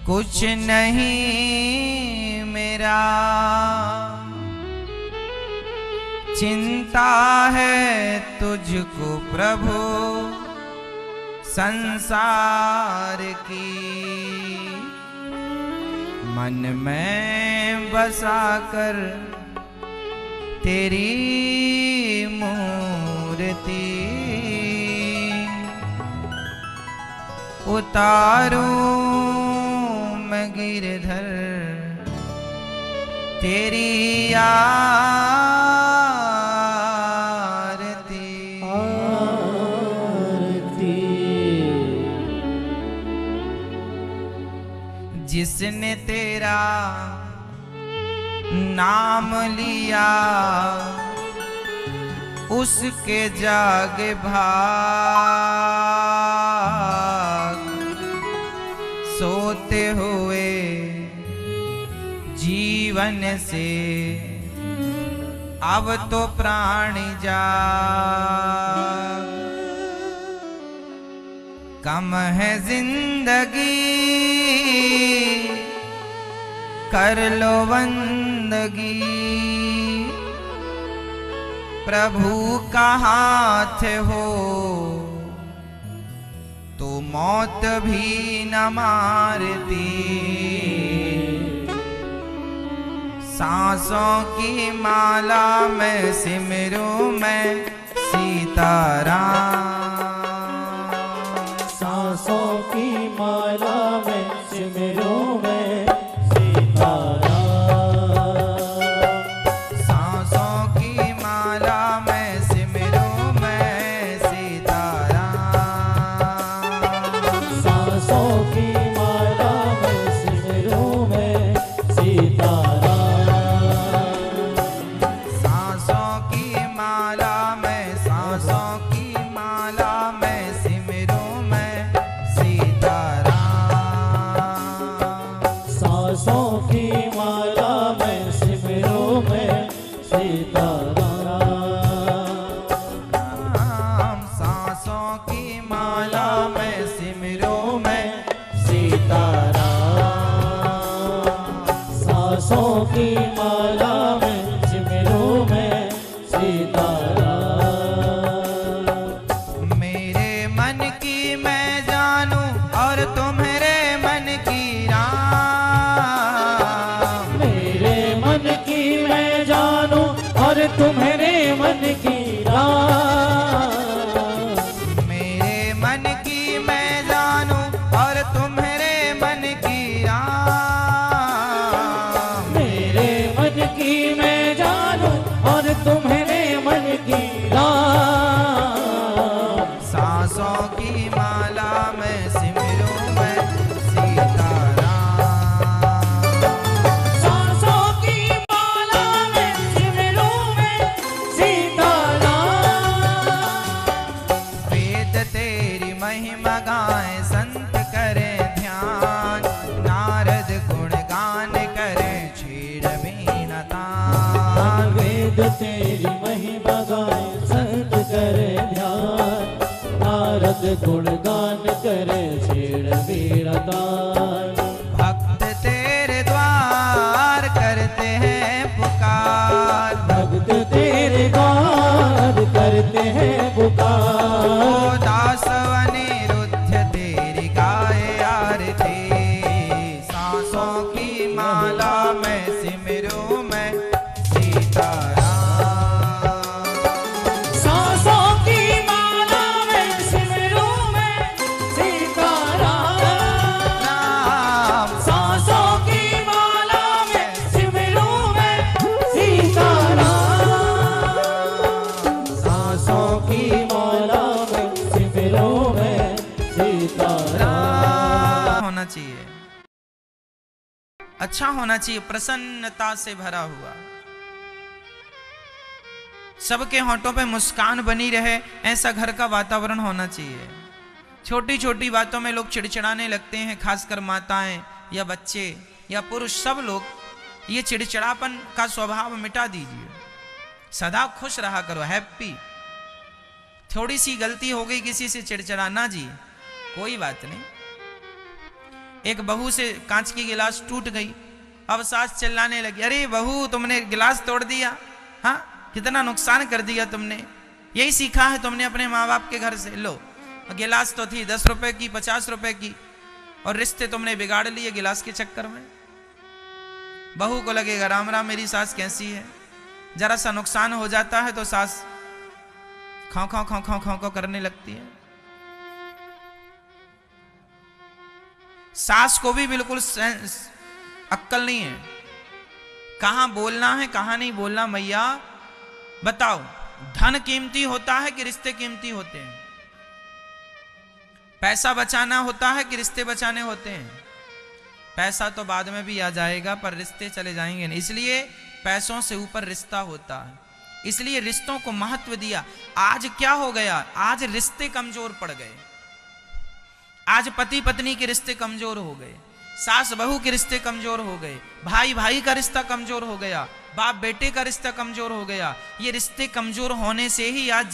कुछ नहीं मेरा, चिंता है तुझको प्रभु संसार की। मन में बसा कर तेरी मूर्ति उतारूं मैं गिरधर तेरी आरती। जिसने तेरा नाम लिया उसके जागे भाग, सोते हुए जीवन से अब तो प्राण जाग। कम है जिंदगी कर लो बंदगी, प्रभु का हाथ हो तो मौत भी न मारती। सांसों की माला में सिमरूं मैं सीताराम। सांसों की माला में सिमरूं मैं सीताराम। सांसों की माला में सिमरूं मैं सीताराम। सांसों की माला में सिमरूं मैं सीताराम। सांसों की माला में, सांसों की माला में सिमरूं मैं सीताराम। सांसों की माला में सिमरूं मैं सीताराम। सांसों की माला में सिमरूं मैं सीताराम। सांसों की माला में सिमरूं मैं सीताराम। मेरे मन की मैं जानूं और तुम्हारे मन की राम। मेरे मन की मैं जानूं और तुम्हारे मन की राम। मेरे मन की मैं जानूं और तुम्हारे मन की राम। मेरे मन की मैं जानूं और तुम्हारे मन की राम। सांसों की माला में सिमरूं मैं सीताराम। सांसों की माला में सिमरूं मैं सीताराम। वेद तेरी महिमा गाएं, संत करें ध्यान, नारद गुणगान करें, छेड़ वीणा तान। वेद तेरी महिमा गाए संत करे ध्यान, नारद गुणगान करे छेड़ वीणा तान। भक्त तेरे द्वार करते हैं पुकार, भक्त तेरे द्वार करते हैं ओ पुकार। दास अनिरुद्ध तेरी गाए आरती। सांसों की माला में सिमरूं मैं सीताराम। सांसों की माला में सिमरूं मैं सीताराम। सांसों की माला में सिमरूं मैं सीताराम। सांसों की माला में सिमरूं मैं सीताराम। होना चाहिए, अच्छा होना चाहिए, प्रसन्नता से भरा हुआ, सबके होंठों पे मुस्कान बनी रहे, ऐसा घर का वातावरण होना चाहिए। छोटी छोटी बातों में लोग चिड़चिड़ाने लगते हैं, खासकर माताएं या बच्चे या पुरुष, सब लोग। ये चिड़चिड़ापन का स्वभाव मिटा दीजिए, सदा खुश रहा करो, हैप्पी। थोड़ी सी गलती हो गई किसी से चिड़चिड़ाना जी, कोई बात नहीं, एक बहू से कांच की गिलास टूट गई। अब सास चिल्लाने लगी, अरे बहू तुमने गिलास तोड़ दिया, हाँ कितना नुकसान कर दिया तुमने, यही सीखा है तुमने अपने माँ बाप के घर से। लो गिलास तो थी 10 रुपए की 50 रुपए की, और रिश्ते तुमने बिगाड़ लिए गिलास के चक्कर में। बहू को लगेगा राम राम मेरी सास कैसी है, जरा सा नुकसान हो जाता है तो सास खाओ खाओ खाओ खाओ खाओ खाओ करने लगती है। सास को भी बिल्कुल अक्कल नहीं है, कहां बोलना है कहां नहीं बोलना। मैया बताओ, धन कीमती होता है कि रिश्ते कीमती होते हैं? पैसा बचाना होता है कि रिश्ते बचाने होते हैं? पैसा तो बाद में भी आ जाएगा पर रिश्ते चले जाएंगे नहीं, इसलिए पैसों से ऊपर रिश्ता होता है, इसलिए रिश्तों को महत्व दिया। आज क्या हो गया, आज रिश्ते कमजोर पड़ गए, आज पति पत्नी के रिश्ते कमजोर हो गए, सास बहू के रिश्ते कमजोर हो गए, भाई भाई का रिश्ता कमजोर हो गया, बाप बेटे का रिश्ता कमजोर हो गया। ये रिश्ते कमजोर होने से ही आज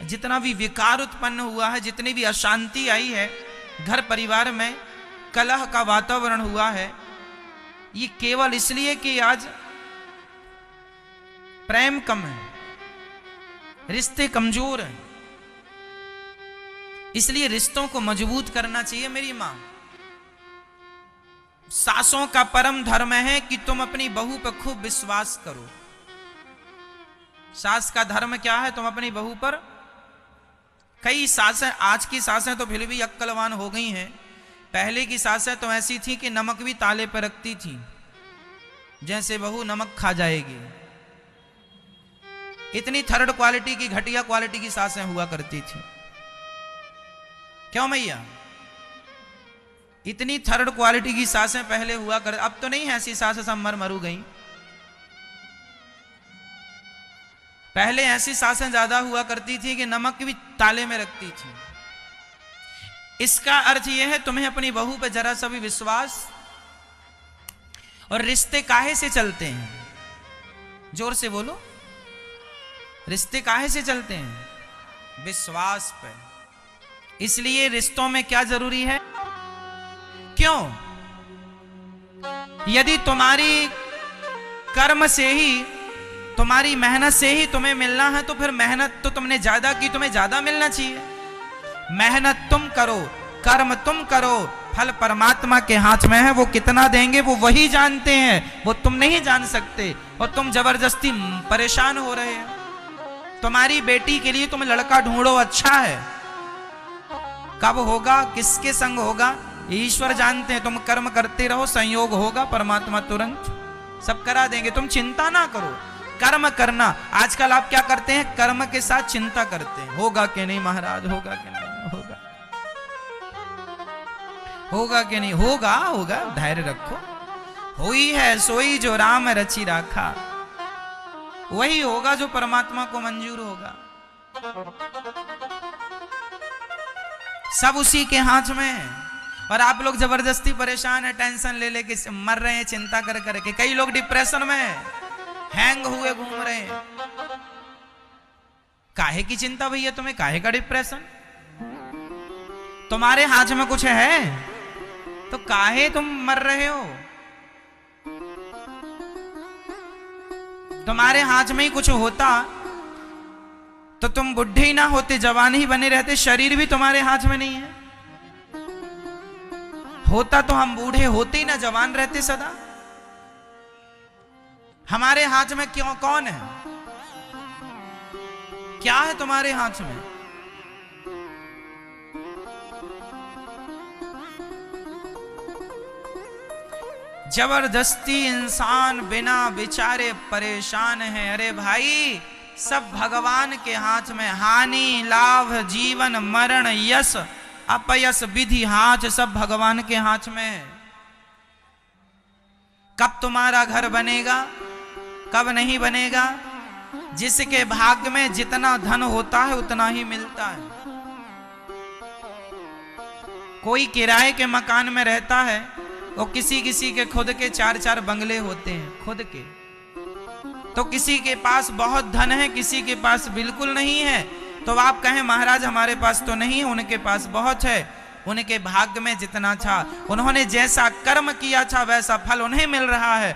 जितना भी विकार उत्पन्न हुआ है, जितनी भी अशांति आई है घर परिवार में, कलह का वातावरण हुआ है, ये केवल इसलिए कि आज प्रेम कम है, रिश्ते कमजोर हैं। इसलिए रिश्तों को मजबूत करना चाहिए। मेरी मां, सासों का परम धर्म है कि तुम अपनी बहू पर खूब विश्वास करो। सास का धर्म क्या है, तुम अपनी बहू पर, कई सासें, आज की सासें तो फिर भी अक्लवान हो गई हैं, पहले की सासें तो ऐसी थी कि नमक भी ताले पर रखती थी, जैसे बहू नमक खा जाएगी। इतनी थर्ड क्वालिटी की, घटिया क्वालिटी की सासें हुआ करती थी। क्यों मैया? इतनी थर्ड क्वालिटी की सासें पहले हुआ कर, अब तो नहीं है ऐसी सासें, सब मरू गई। पहले ऐसी सासें ज्यादा हुआ करती थी कि नमक भी ताले में रखती थी। इसका अर्थ यह है तुम्हें अपनी बहू पे जरा सा भी विश्वास। और रिश्ते काहे से चलते हैं, जोर से बोलो, रिश्ते काहे से चलते हैं? विश्वास पे। इसलिए रिश्तों में क्या जरूरी है? क्यों? यदि तुम्हारी कर्म से ही, तुम्हारी मेहनत से ही तुम्हें मिलना है, तो फिर मेहनत तो तुमने ज्यादा की, तुम्हें ज्यादा मिलना चाहिए। मेहनत तुम करो, कर्म तुम करो, फल परमात्मा के हाथ में है, वो कितना देंगे वो वही जानते हैं, वो तुम नहीं जान सकते। और तुम जबरदस्ती परेशान हो रहे हो। तुम्हारी बेटी के लिए तुम लड़का ढूंढो, अच्छा है, कब होगा, किसके संग होगा, ईश्वर जानते हैं। तुम कर्म करते रहो, संयोग होगा, परमात्मा तुरंत सब करा देंगे, तुम चिंता ना करो। कर्म करना, आजकल आप क्या करते हैं, कर्म के साथ चिंता करते हैं, होगा कि नहीं महाराज, होगा कि नहीं होगा, होगा कि नहीं होगा, होगा, धैर्य रखो। हुई है सोई जो राम रची राखा, वही होगा जो परमात्मा को मंजूर होगा। सब उसी के हाथ में है। और आप लोग जबरदस्ती परेशान है, टेंशन ले लेके मर रहे हैं, चिंता कर करके। कई लोग डिप्रेशन में हैंग हुए घूम रहे हैं। काहे की चिंता भैया तुम्हें, काहे का डिप्रेशन? तुम्हारे हाथ में कुछ है तो काहे तुम मर रहे हो? तुम्हारे हाथ में ही कुछ होता तो तुम बुढ़े ही ना होते, जवान ही बने रहते। शरीर भी तुम्हारे हाथ में नहीं है, होता तो हम बूढ़े होते ही ना, जवान रहते सदा। हमारे हाथ में क्यों, कौन है, क्या है तुम्हारे हाथ में? जबरदस्ती इंसान बिना विचारे परेशान है। अरे भाई, सब भगवान के हाथ में। हानि लाभ, जीवन मरण, यश अपयश, विधि हाथ, सब भगवान के हाथ में। कब तुम्हारा घर बनेगा, कब नहीं बनेगा, जिसके भाग्य में जितना धन होता है उतना ही मिलता है। कोई किराए के मकान में रहता है और किसी किसी के खुद के 4-4 बंगले होते हैं, खुद के। तो किसी के पास बहुत धन है, किसी के पास बिल्कुल नहीं है। तो आप कहें महाराज हमारे पास तो नहीं है, उनके पास बहुत है। उनके भाग्य में जितना था, उन्होंने जैसा कर्म किया था वैसा फल उन्हें मिल रहा है।